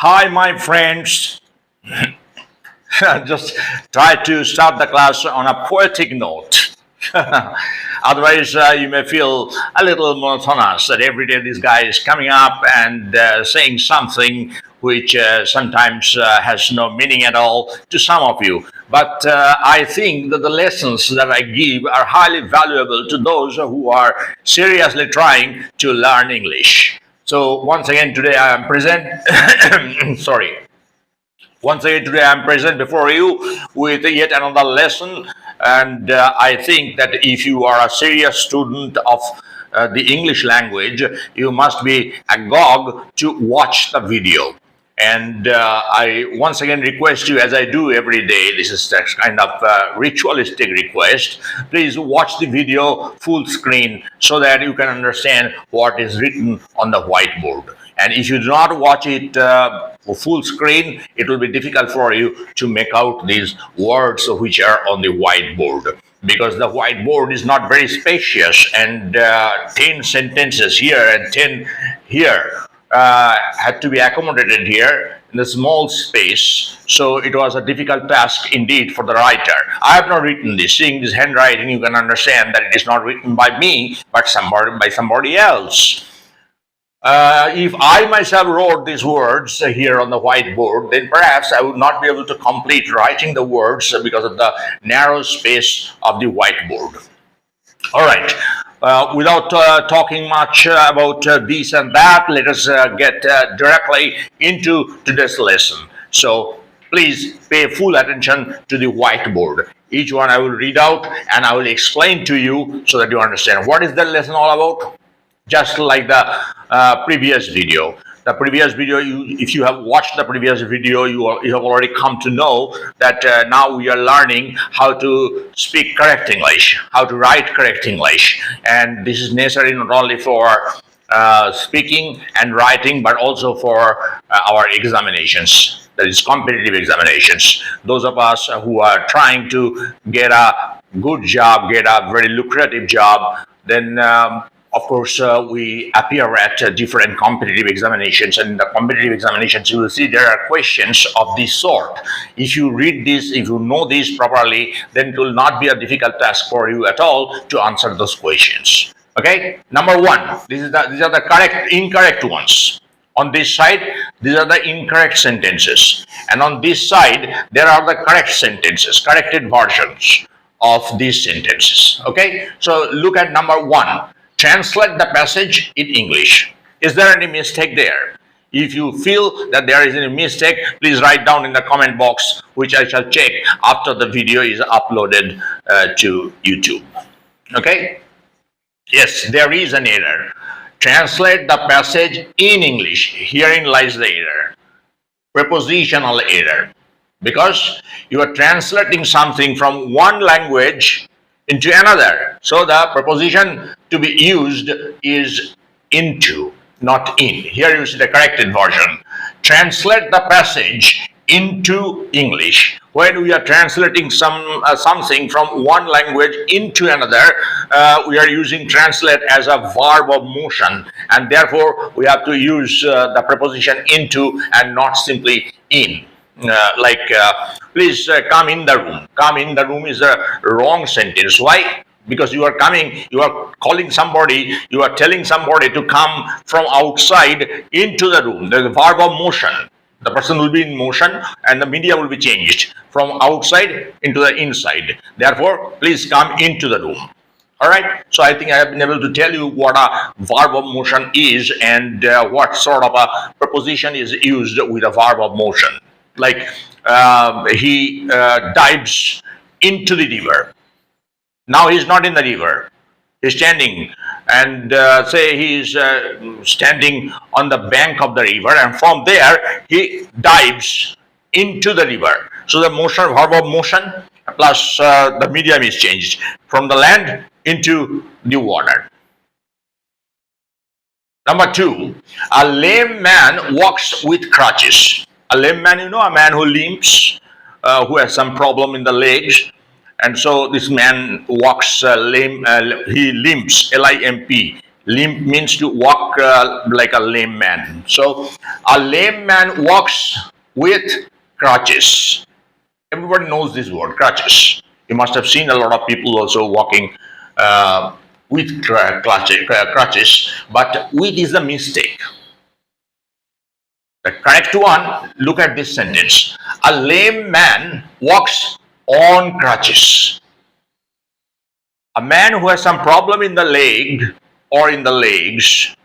Hi, my friends. Just try to start the class on a poetic note. Otherwise, you may feel a little monotonous that every day this guy is coming up and saying something which sometimes has no meaning at all to some of you. But I think that the lessons that I give are highly valuable to those who are seriously trying to learn English. So once again, today I am present. Sorry. Once again, today I'm present before you with yet another lesson. And I think that if you are a serious student of the English language, you must be agog to watch the video. And I once again request you, as I do every day, this is a kind of ritualistic request. Please watch the video full screen so that you can understand what is written on the whiteboard. And if you do not watch it full screen, it will be difficult for you to make out these words which are on the whiteboard, because the whiteboard is not very spacious, and 10 sentences here and 10 here had to be accommodated here in the small space. So it was a difficult task indeed for the writer. I have not written this. Seeing this handwriting, you can understand that it is not written by me, but by somebody else. If I myself wrote these words here on the whiteboard, then perhaps I would not be able to complete writing the words because of the narrow space of the whiteboard. All right. Without talking much about this and that, let us get directly into today's lesson. So please pay full attention to the whiteboard. Each one I will read out and I will explain to you so that you understand what is the lesson all about. Just like the previous video. The previous video, if you have watched the previous video, you have already come to know that now we are learning how to speak correct English, how to write correct English. And this is necessary not only for speaking and writing, but also for our examinations, that is competitive examinations. Those of us who are trying to get a good job, get a very lucrative job, then of course, we appear at different competitive examinations, and in the competitive examinations, you will see there are questions of this sort. If you read this, if you know this properly, then it will not be a difficult task for you at all to answer those questions. Okay, number one, these are the incorrect ones. On this side, these are the incorrect sentences, and on this side, there are the correct sentences, corrected versions of these sentences. Okay, so look at number one. Translate the passage in English. Is there any mistake there? If you feel that there is any mistake, please write down in the comment box, which I shall check after the video is uploaded to YouTube. Okay? Yes, there is an error. Translate the passage in English. Herein lies the error. Prepositional error. Because you are translating something from one language into another. So the preposition to be used is into, not in. Here you see the corrected version. Translate the passage into English. When we are translating something from one language into another, we are using translate as a verb of motion, and therefore we have to use the preposition into and not simply in. Please come in the room. Come in the room is a wrong sentence. Why? Because you are calling somebody, you are telling somebody to come from outside into the room. There is a verb of motion. The person will be in motion and the media will be changed from outside into the inside. Therefore, please come into the room. All right. So I think I have been able to tell you what a verb of motion is and what sort of a preposition is used with a verb of motion. Like he dives into the river. Now he's not in the river. He's standing, and say he's standing on the bank of the river, and from there he dives into the river. So the motion, verb of motion, plus the medium is changed from the land into the water. Number two, a lame man walks with crutches. A lame man, a man who limps, who has some problem in the legs. And so this man walks lame, he limps, L-I-M-P, Limp means to walk like a lame man. So a lame man walks with crutches. Everybody knows this word, crutches. You must have seen a lot of people also walking with crutches, but with is a mistake. The correct one, look at this sentence. A lame man walks on crutches. A man who has some problem in the leg or in the legs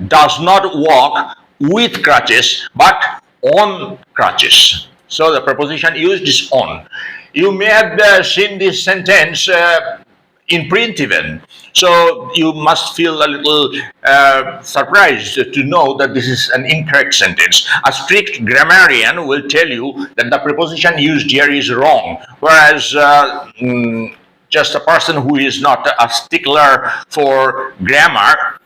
does not walk with crutches but on crutches. So the preposition used is on. You may have seen this sentence in print even. So you must feel a little surprised to know that this is an incorrect sentence. A strict grammarian will tell you that the preposition used here is wrong, whereas just a person who is not a stickler for grammar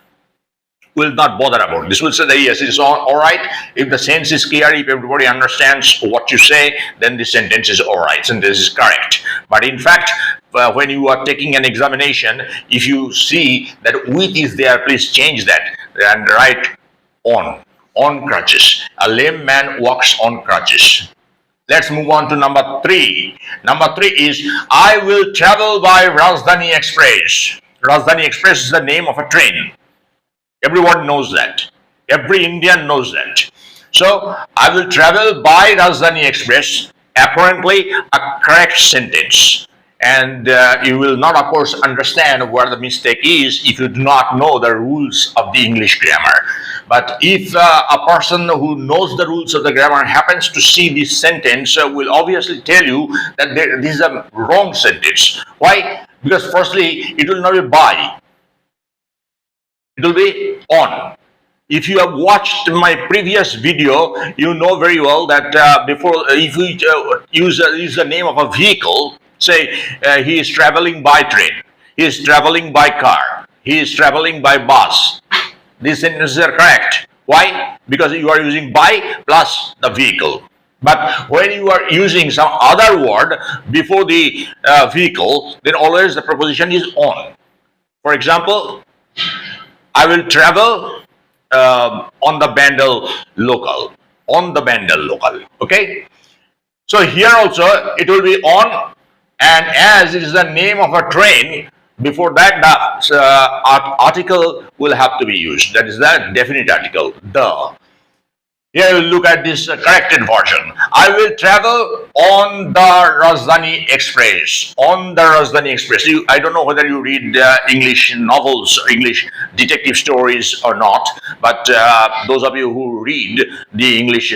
will not bother about this. Will say that yes, it's all right. If the sense is clear, if everybody understands what you say, then the sentence is all right, and this is correct. But in fact, when you are taking an examination, if you see that with is there, please change that and write on crutches. A lame man walks on crutches. Let's move on to number 3. Number 3 is I will travel by Rajdhani Express. Rajdhani Express is the name of a train. Everyone knows that. Every Indian knows that. So I will travel by Rajdhani Express. Apparently a correct sentence. And you will not, of course, understand where the mistake is if you do not know the rules of the English grammar. But if a person who knows the rules of the grammar happens to see this sentence, will obviously tell you that this is a wrong sentence. Why? Because firstly, it will not be by. It will be on. If you have watched my previous video, you know very well that if we use the name of a vehicle, say he is traveling by train, he is traveling by car, he is traveling by bus. These sentences are correct. Why? Because you are using by plus the vehicle. But when you are using some other word before the vehicle, then always the preposition is on. For example, I will travel on the Bandel local. On the Bandel local. Okay? So here also it will be on, and as it is the name of a train, before that the article will have to be used. That is the definite article, the. Here you look at this corrected version. I will travel on the Rajdhani Express. On the Rajdhani Express. I don't know whether you read English novels or English detective stories or not, but those of you who read the English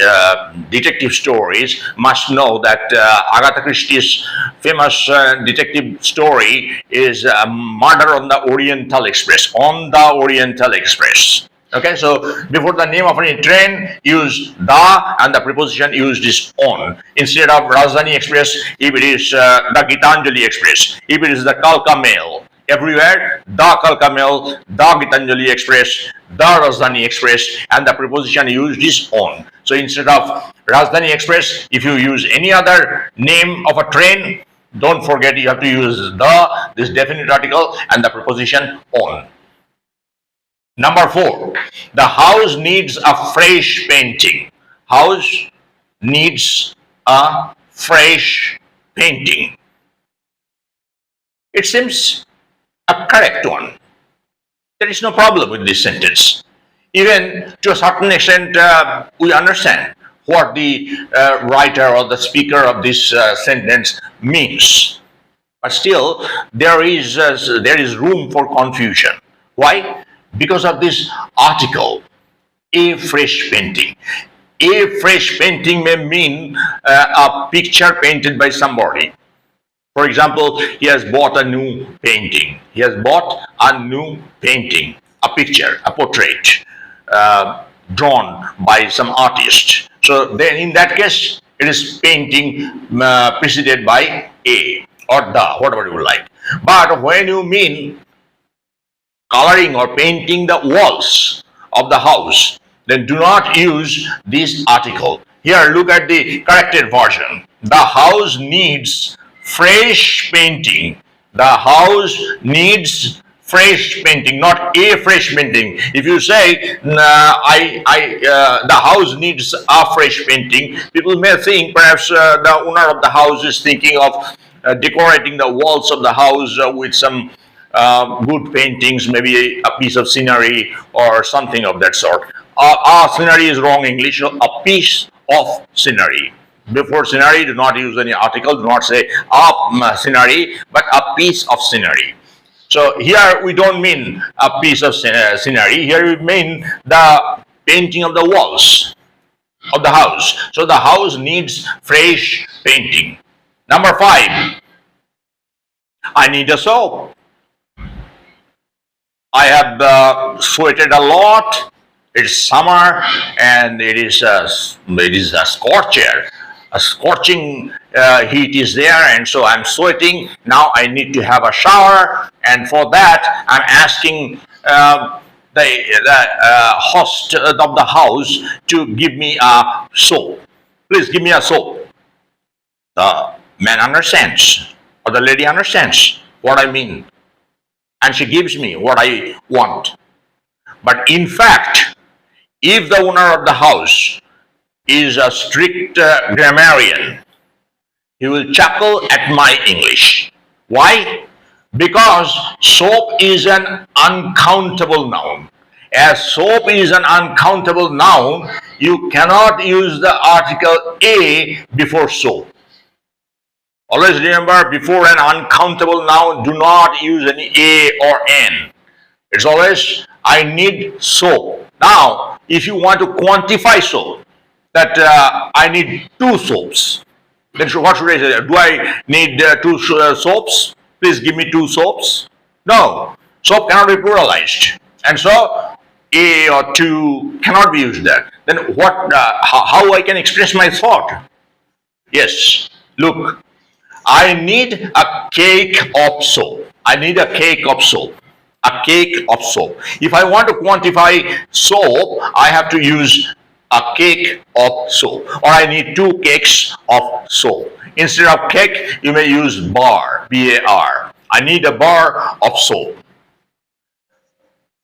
detective stories must know that Agatha Christie's famous detective story is Murder on the Oriental Express. On the Oriental Express. Okay, so before the name of any train, use the, and the preposition used is on. Instead of Rajdhani Express, if it is the Gitanjali Express, if it is the Kalka Mail, everywhere, the Kalka Mail, the Gitanjali Express, the Rajdhani Express, and the preposition used is on. So instead of Rajdhani Express, if you use any other name of a train, don't forget you have to use this definite article, and the preposition on. Number 4, the house needs a fresh painting. House needs a fresh painting. It seems a correct one. There is no problem with this sentence. Even to a certain extent, we understand what the writer or the speaker of this sentence means. But still, there is room for confusion. Why? Because of this article, a fresh painting. A fresh painting may mean a picture painted by somebody. For example, he has bought a new painting. He has bought a new painting, a picture, a portrait drawn by some artist. So then in that case, it is painting preceded by a or the, whatever you like. But when you mean coloring or painting the walls of the house, then do not use this article. Here, look at the corrected version. The house needs fresh painting. The house needs fresh painting, not a fresh painting. If you say the house needs a fresh painting, people may think perhaps the owner of the house is thinking of decorating the walls of the house with some good paintings, maybe a piece of scenery or something of that sort. Scenery is wrong English. A piece of scenery. Before scenery, do not use any article. Do not say a scenery, but a piece of scenery. So here we don't mean a piece of scenery. Here we mean the painting of the walls of the house. So the house needs fresh painting. Number 5, I need a soap. I have sweated a lot. It's summer and it is a scorcher. A scorching heat is there, and so I'm sweating. Now I need to have a shower, and for that I'm asking the host of the house to give me a soap. Please give me a soap. The man understands, or the lady understands what I mean, and she gives me what I want. But in fact, if the owner of the house is a strict grammarian, he will chuckle at my English. Why? Because soap is an uncountable noun. As soap is an uncountable noun, you cannot use the article a before soap. Always remember, before an uncountable noun, do not use any a or n. It's always, I need soap. Now, if you want to quantify soap, that I need 2 soaps, then what should I say? Do I need 2 soaps? Please give me 2 soaps. No, soap cannot be pluralized, and so a or 2 cannot be used there. Then what? How I can express my thought? Yes, look, I need a cake of soap. I need a cake of soap. A cake of soap. If I want to quantify soap, I have to use a cake of soap, or I need 2 cakes of soap. Instead of cake, you may use bar, B-A-R. I need a bar of soap.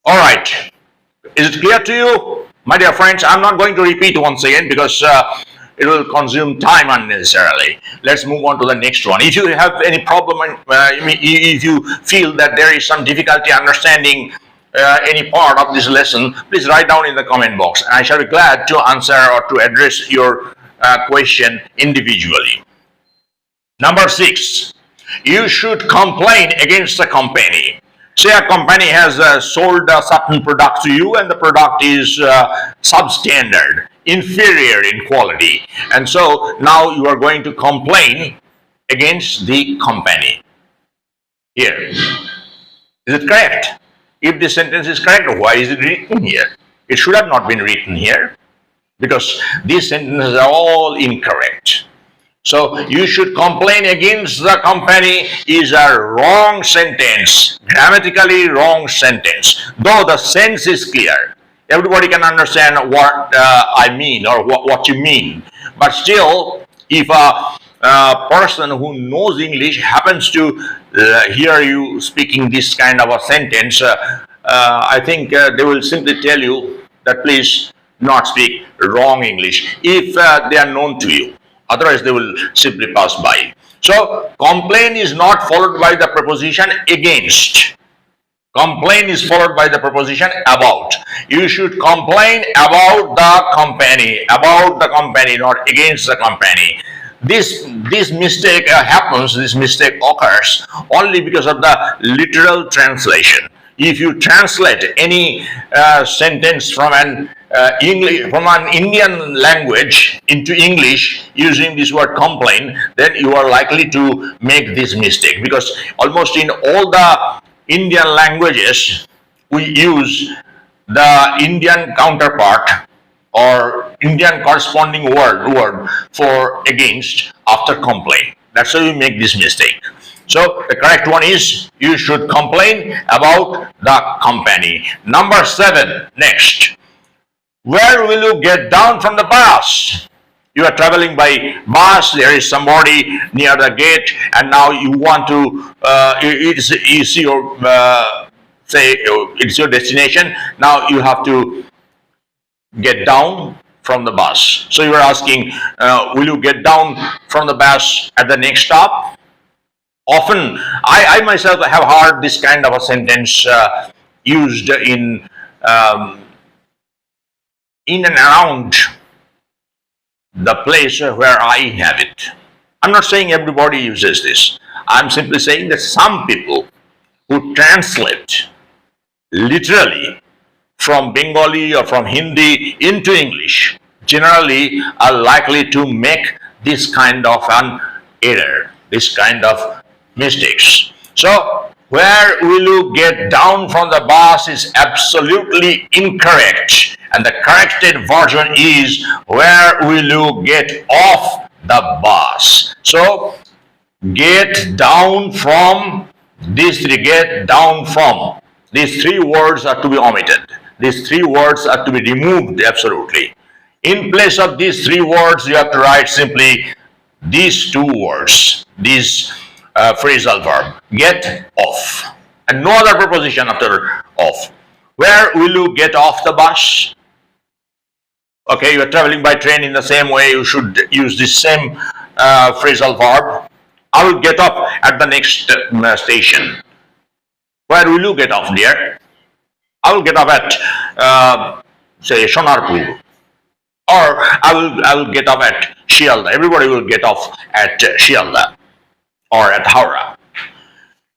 All right. Is it clear to you? My dear friends, I'm not going to repeat once again because it will consume time unnecessarily. Let's move on to the next one. If you have any problem, if you feel that there is some difficulty understanding any part of this lesson, please write down in the comment box, and I shall be glad to answer or to address your question individually. Number 6, you should complain against the company. Say a company has sold a certain product to you, and the product is substandard, inferior in quality, and so now you are going to complain against the company. Here, is it correct? If this sentence is correct, why is it written here? It should have not been written here, because these sentences are all incorrect. So you should complain against the company is a wrong sentence, grammatically wrong sentence, though the sense is clear. Everybody can understand what I mean or what you mean. But still, if a person who knows English happens to hear you speaking this kind of a sentence, I think they will simply tell you that please not speak wrong English if they are known to you. Otherwise, they will simply pass by. So, complain is not followed by the preposition against. Complain is followed by the preposition about. You should complain about the company, not against the company. This mistake happens, this mistake occurs only because of the literal translation. If you translate any sentence from an Indian language into English using this word complain, then you are likely to make this mistake, because almost in all the Indian languages we use the Indian counterpart or Indian corresponding word for against after complain. That's how you make this mistake. So the correct one is you should complain about the company. Number 7, next. Where will you get down from the bus? You are traveling by bus, there is somebody near the gate, and now you want to, you see your say it's your destination. Now you have to get down from the bus. So you are asking, will you get down from the bus at the next stop? Often, I myself have heard this kind of a sentence used in and around the place where I inhabit. I'm not saying everybody uses this. I'm simply saying that some people who translate literally from Bengali or from Hindi into English generally are likely to make this kind of an error, this kind of mistakes. So, where will you get down from the bus is absolutely incorrect. And the corrected version is, where will you get off the bus? So, get down from, get down from. These three words are to be omitted. These three words are to be removed absolutely. In place of these three words, you have to write simply these two words, these phrasal verb, get off, and no other preposition after off. Where will you get off the bus? Okay, you are traveling by train in the same way, you should use this same phrasal verb. I will get off at the next station. Where will you get off, dear? I will get off at, say, Sonarpur. Or I will get off at Shialda. Everybody will get off at Shialda or at Howrah.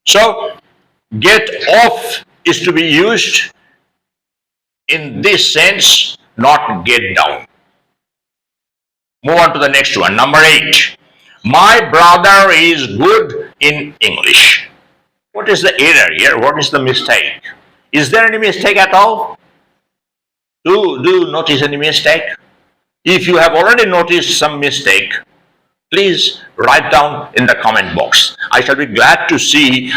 So, get off is to be used in this sense, not get down. Move on to the next one. Number 8. My brother is good in English. What is the error here? What is the mistake? Is there any mistake at all? Do you notice any mistake? If you have already noticed some mistake, please write down in the comment box. I shall be glad to see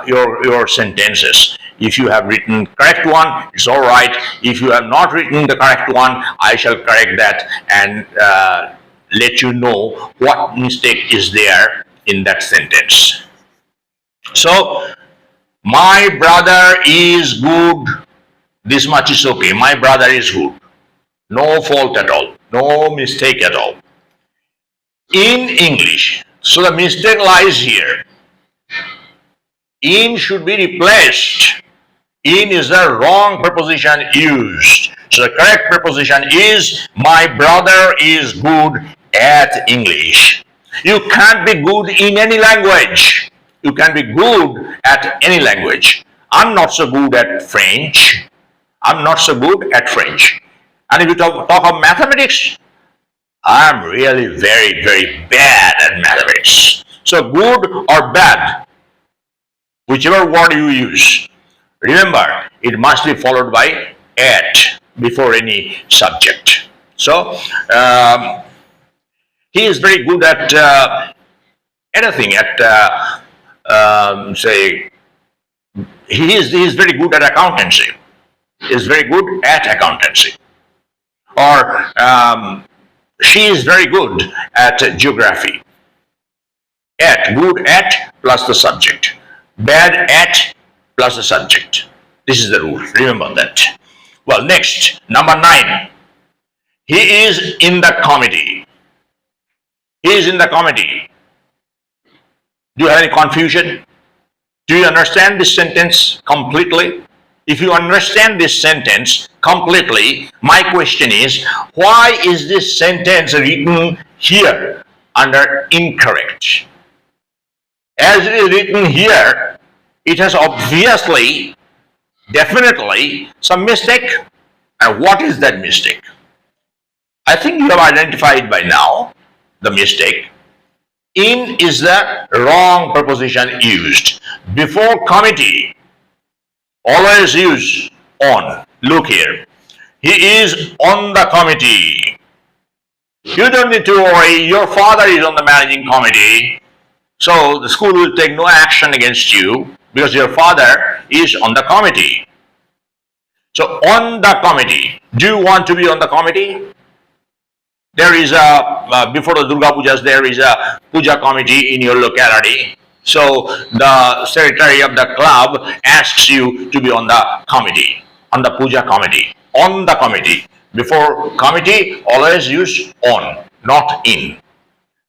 your sentences. If you have written correct one, it's all right. If you have not written the correct one, I shall correct that and let you know what mistake is there in that sentence. So, my brother is good. This much is okay. My brother is good. No fault at all. No mistake at all. In English. So the mistake lies here. In should be replaced. In is the wrong preposition used. So the correct preposition is, my brother is good at English. You can't be good in any language. You can be good at any language. I'm not so good at French. I'm not so good at French. And if you talk of mathematics, I'm really very, very bad at mathematics. So good or bad, whichever word you use, remember, it must be followed by at before any subject. So, he is very good at anything, at, say, he is very good at accountancy. He is very good at accountancy. Or, she is very good at geography. At, good at, plus the subject. Bad at, plus the subject. This is the rule. Remember that. Well, next, number 9. He is in the committee. He is in the committee. Do you have any confusion? Do you understand this sentence completely? If you understand this sentence completely, my question is, why is this sentence written here under incorrect? As it is written here, it has obviously, definitely, some mistake. And what is that mistake? I think you have identified by now the mistake. In is the wrong preposition used. Before committee, always use on. Look here. He is on the committee. You don't need to worry. Your father is on the managing committee. So the school will take no action against you because your father is on the committee. So on the committee. Do you want to be on the committee? There is a, before the Durga Pujas, there is a puja committee in your locality. So the secretary of the club asks you to be on the committee, on the puja committee, on the committee. Before committee, always use on, not in.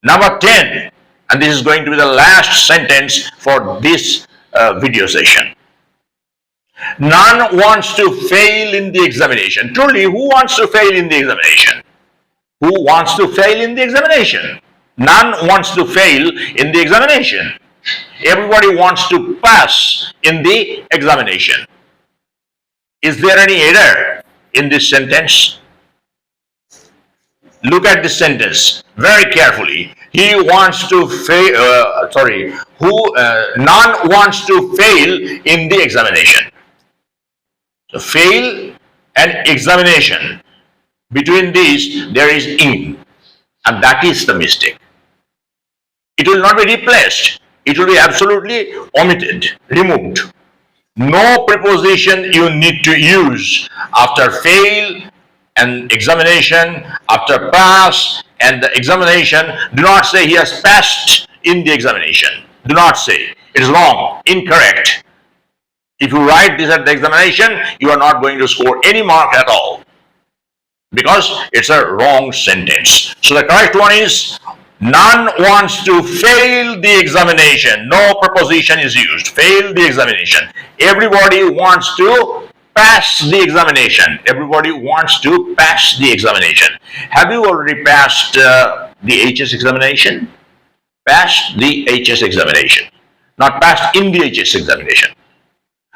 Number 10, and this is going to be the last sentence for this video session. None wants to fail in the examination. Truly, who wants to fail in the examination? Who wants to fail in the examination? None wants to fail in the examination. Everybody wants to pass in the examination. Is there any error in this sentence? Look at this sentence very carefully. He wants to fail. None wants to fail in the examination. So fail and examination. Between these, there is in, and that is the mistake. It will not be replaced. It will be absolutely omitted, removed. No preposition you need to use after fail and examination, after pass and the examination. Do not say he has passed in the examination. Do not say. It is wrong, incorrect. If you write this at the examination, you are not going to score any mark at all, because it's a wrong sentence. So the correct one is, none wants to fail the examination. No preposition is used. Fail the examination. Everybody wants to pass the examination. Everybody wants to pass the examination. Have you already passed the HS examination? Passed the HS examination. Not passed in the HS examination.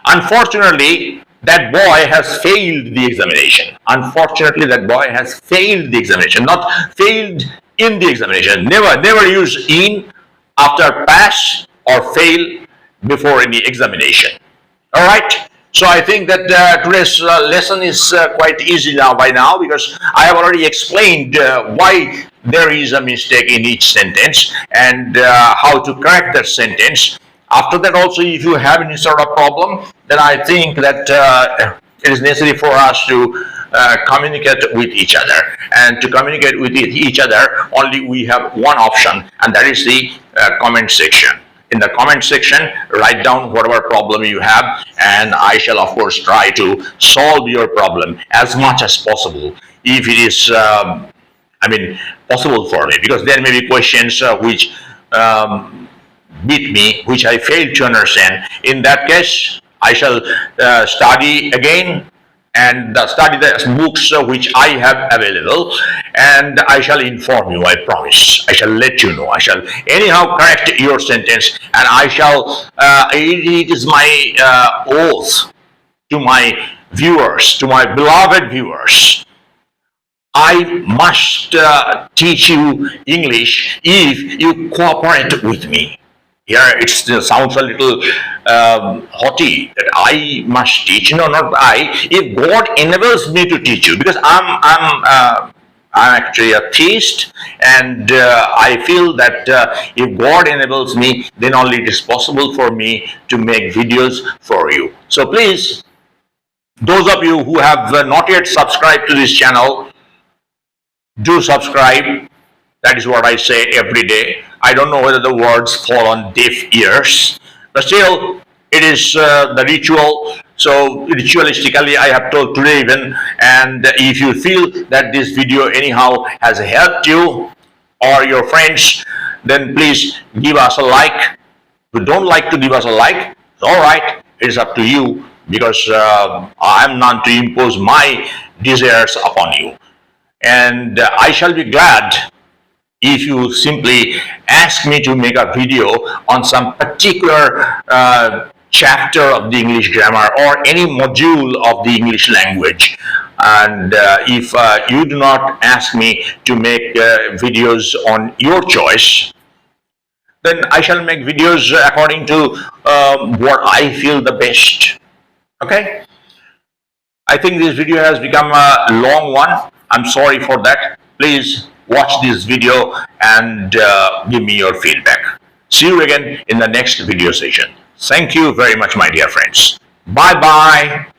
Unfortunately, that boy has failed the examination. Unfortunately, that boy has failed the examination, not failed in the examination. Never use in after pass or fail before any examination. All right. So I think that today's lesson is quite easy by now, because I have already explained why there is a mistake in each sentence and how to correct that sentence. After that also, if you have any sort of problem, then I think that it is necessary for us to communicate with each other. And to communicate with each other, only we have one option, and that is the comment section. In the comment section, write down whatever problem you have, and I shall of course try to solve your problem as much as possible, if it is possible for me, because there may be questions which beat me, which I failed to understand. In that case, I shall study again and study the books which I have available, and I shall inform you, I promise. I shall let you know. I shall anyhow correct your sentence, and I shall, it is my oath to my viewers, to my beloved viewers. I must teach you English if you cooperate with me. Here it sounds a little haughty that I must teach. No, not I. If God enables me to teach you, because I'm actually a theist, and I feel that if God enables me, then only it is possible for me to make videos for you. So please, those of you who have not yet subscribed to this channel, do subscribe. That is what I say every day. I don't know whether the words fall on deaf ears, but still, it is the ritual. So ritualistically, I have told today even, and if you feel that this video anyhow has helped you or your friends, then please give us a like. If you don't like to give us a like, it's all right. It is up to you, because I am none to impose my desires upon you. And I shall be glad if you simply ask me to make a video on some particular chapter of the English grammar or any module of the English language. And if you do not ask me to make videos on your choice, then I shall make videos according to what I feel the best. Okay? I think this video has become a long one. I'm sorry for that. Please watch this video and give me your feedback. See you again in the next video session. Thank you very much, my dear friends. Bye-bye.